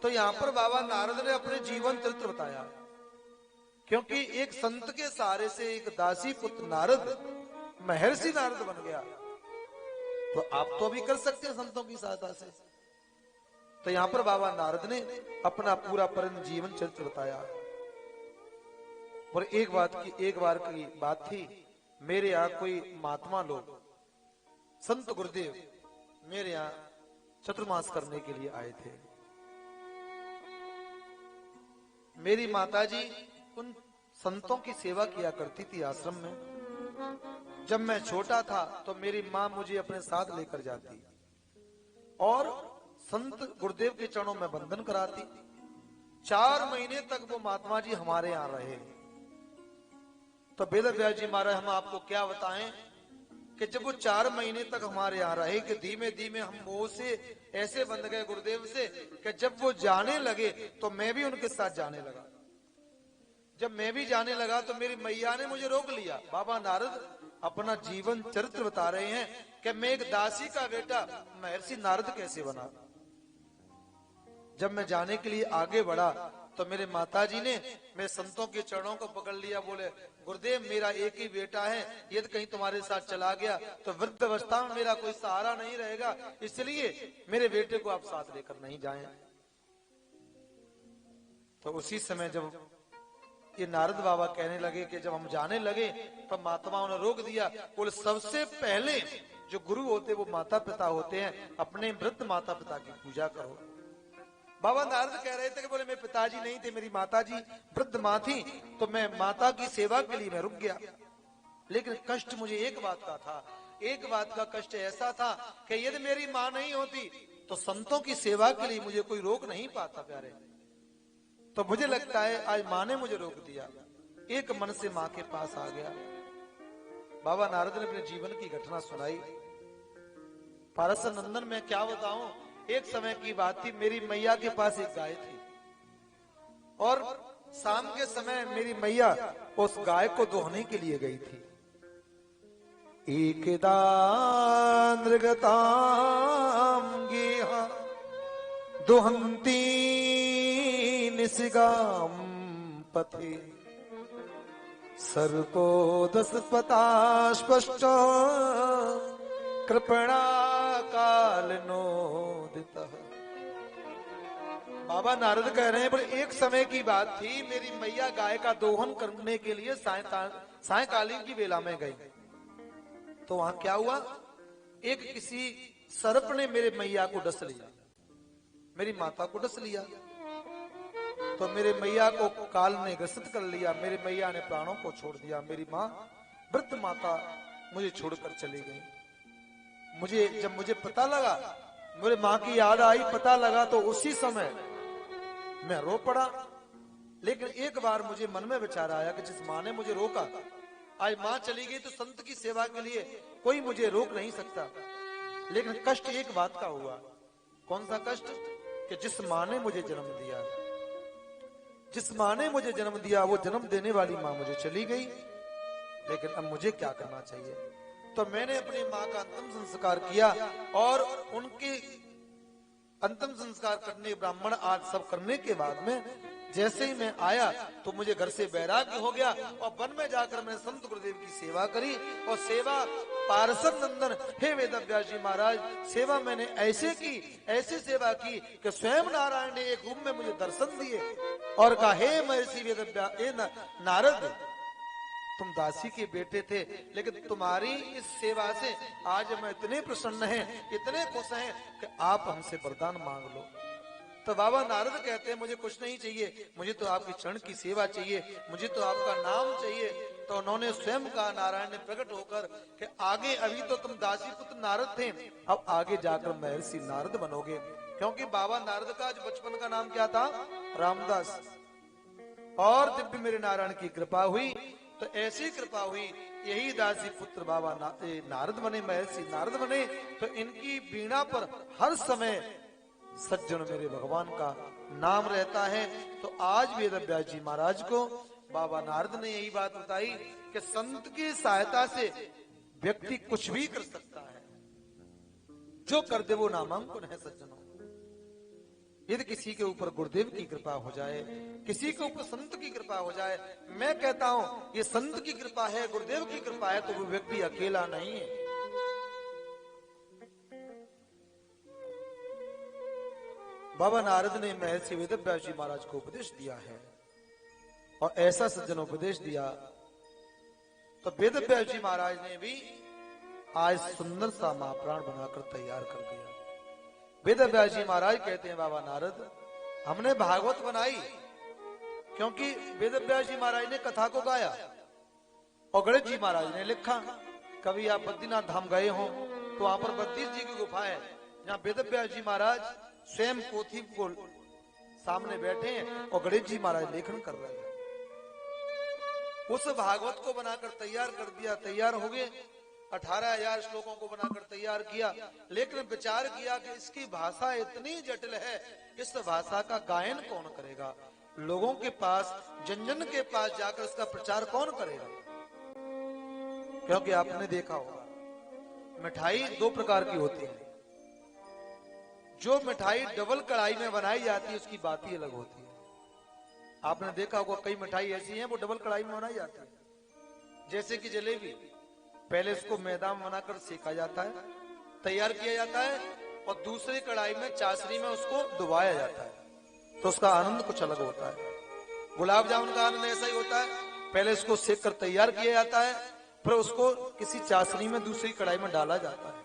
तो यहाँ पर बाबा नारद ने अपने जीवन चरित्र बताया, क्योंकि एक संत के सहारे से एक दासी पुत्र नारद महर्षि नारद बन गया, तो आप तो भी कर सकते हैं संतों की सहायता से। तो यहां पर बाबा नारद ने अपना पूरा परम जीवन चरित्र बताया। और एक बार की बात थी, मेरे यहाँ कोई महात्मा लोग संत गुरुदेव मेरे यहाँ चतुर्मास करने के लिए आए थे। मेरी माताजी उन संतों की सेवा किया करती थी आश्रम में। जब मैं छोटा था तो मेरी माँ मुझे अपने साथ लेकर जाती और संत गुरुदेव के चरणों में बंधन कराती। 4 महीने तक वो महात्मा जी हमारे यहाँ रहे। तो वेद व्यास जी महाराज हम आपको क्या बताएं कि जब वो 4 महीने तक हमारे यहाँ रहे कि धीमे धीमे हम मोह से ऐसे बंध गए गुरुदेव से कि जब वो जाने लगे तो मैं भी उनके साथ जाने लगा। जब मैं भी जाने लगा तो मेरी मैया ने मुझे रोक लिया। बाबा नारद अपना जीवन चरित्र बता रहे हैं कि मैं एक दासी का बेटा महर्षि नारद कैसे बना। जब मैं जाने के लिए आगे बढ़ा तो मेरे माताजी ने मैं संतों के चरणों को पकड़ लिया, बोले गुरुदेव मेरा एक ही बेटा है, यदि कहीं तुम्हारे साथ चला गया तो वृद्ध अवस्था में मेरा कोई सहारा नहीं रहेगा, इसलिए मेरे बेटे को आप साथ लेकर नहीं जाएं। तो उसी समय जब ये नारद बाबा कहने लगे कि जब हम जाने लगे तो महात्माओं ने रोक दिया, बोले सबसे पहले जो गुरु होते वो माता पिता होते हैं, अपने वृद्ध माता पिता की पूजा करो। बाबा नारद कह रहे थे कि बोले मेरे पिताजी नहीं थे, मेरी माताजी वृद्ध माँ थी, तो मैं माता की सेवा के लिए मैं रुक गया। लेकिन कष्ट मुझे एक बात का था, एक बात का कष्ट ऐसा था कि यदि मेरी माँ नहीं होती तो संतों की सेवा के लिए मुझे कोई रोक नहीं पाता प्यारे। तो मुझे लगता है आज माँ ने मुझे रोक दिया। एक मन से माँ के पास आ गया। बाबा नारद ने अपने जीवन की घटना सुनाई। पारस नंदन में क्या बताऊं, एक समय की बात थी, मेरी मैया के पास एक गाय थी और शाम के समय मेरी मैया उस गाय को दोहने के लिए गई थी। एकदा नृगताम गेहा दोहंती निसिगाम पथे सर्पोदस्पतास्पष्ट कृपणा काल नोदितः। बाबा नारद कह रहे हैं पर एक समय की बात थी, मेरी मैया गाय का दोहन करने के लिए सायकालीन की बेला में गई। तो वहां क्या हुआ, एक किसी सर्प ने मेरे मैया को डस लिया, मेरी माता को डस लिया। तो मेरे मैया को काल ने ग्रसित कर लिया, मेरी मैया ने प्राणों को छोड़ दिया। मेरी माँ वृद्ध माता मुझे छोड़कर चली गई। जब मुझे पता लगा, मेरे माँ की याद आई, पता लगा तो उसी समय मैं रो पड़ा। लेकिन एक बार मुझे मन में विचार आया कि जिस माँ ने मुझे रोका, आज माँ चली गई तो संत की सेवा के लिए कोई मुझे रोक नहीं सकता। लेकिन कष्ट एक बात का हुआ। कौन सा कष्ट? कि जिस माँ ने मुझे जन्म दिया, जिस माँ ने मुझे जन्म दिया, वो जन्म देने वाली माँ मुझे चली गई। लेकिन अब मुझे क्या करना चाहिए? तो मैंने अपनी माँ का अंतिम संस्कार किया और उनके अंतिम संस्कार करने, ब्राह्मण आज सब करने के बाद में जैसे ही मैं आया तो मुझे घर से वैराग्य हो गया और वन में जाकर मैं संत गुरुदेव की सेवा करी। और सेवा पार्षद नंदन, हे वेद व्यास जी महाराज, सेवा मैंने ऐसे की, ऐसी सेवा की कि स्वयं नारायण ने एक रूप में मुझे दर्शन दिए और कहा, हे महर्षि वेद व्यास नारद, तुम दासी के बेटे थे, लेकिन तुम्हारी इस सेवा से आज मैं इतने प्रसन्न हैं, इतने खुश हैं कि आप हमसे वरदान मांग लो। तो बाबा नारद कहते हैं मुझे कुछ नहीं चाहिए, मुझे तो आपकी चरण की सेवा चाहिए, मुझे तो आपका नाम चाहिए। तो उन्होंने स्वयं कहा, नारायण ने प्रकट होकर कि आगे अभी तो तुम दासी पुत्र नारद थे, अब आगे जाकर महर्षि नारद बनोगे। क्योंकि बाबा नारद का जो बचपन का नाम क्या था? रामदास। और दिव्य मेरे नारायण की कृपा हुई, तो ऐसी कृपा हुई, यही दासी पुत्र बाबा नारद बने, महर्षि नारद बने। तो इनकी वीणा पर हर समय सज्जन मेरे भगवान का नाम रहता है। तो आज वेद व्यास जी महाराज को बाबा नारद ने यही बात बताई कि संत की सहायता से व्यक्ति कुछ भी कर सकता है, जो कर दे वो नामांकन है सज्जनों। यदि किसी के ऊपर गुरुदेव की कृपा हो जाए, किसी के ऊपर संत की कृपा हो जाए, मैं कहता हूं ये संत की कृपा है, गुरुदेव की कृपा है, तो वो व्यक्ति अकेला नहीं है। बाबा नारद ने महर्षि वेदव्यास जी महाराज को उपदेश दिया है और ऐसा सज्जन उपदेश दिया तो वेदव्यास जी महाराज ने भी आज सुंदर सा महाप्राण बनाकर तैयार कर दिया। वेदव्यास जी महाराज कहते हैं, बाबा नारद हमने भागवत बनाई क्योंकि वेदव्यास जी महाराज ने कथा को गाया और गणेश जी महाराज ने लिखा। कभी आप बद्रीनाथ धाम गए हो तो वहां पर बद्रीनाथ जी की गुफा है जहाँ वेदव्यास जी महाराज स्वयं पोथी को सामने बैठे हैं और गणेश जी महाराज लेखन कर रहे हैं। उस भागवत को बनाकर तैयार कर दिया, तैयार हो गए। 18,000 श्लोकों को बनाकर तैयार किया, लेकिन विचार किया कि इसकी भाषा इतनी जटिल है, इस भाषा का गायन कौन करेगा, लोगों के पास, जन जन के पास जाकर इसका प्रचार कौन करेगा। क्योंकि आपने देखा होगा मिठाई 2 प्रकार की होती है। जो मिठाई डबल कढ़ाई में बनाई जाती है उसकी बात ही अलग होती है। आपने देखा होगा कई मिठाई ऐसी हैं वो डबल कढ़ाई में बनाई जाती है, जैसे कि जलेबी। पहले इसको मैदा में बनाकर सेका जाता है, तैयार किया जाता है और दूसरी कढ़ाई में चाशनी में उसको डुबाया जाता है, तो उसका आनंद कुछ अलग होता है। गुलाब जामुन का आनंद ऐसा ही होता है, पहले इसको सेक कर तैयार किया जाता है, फिर उसको किसी चाशनी में दूसरी कढ़ाई में डाला जाता है।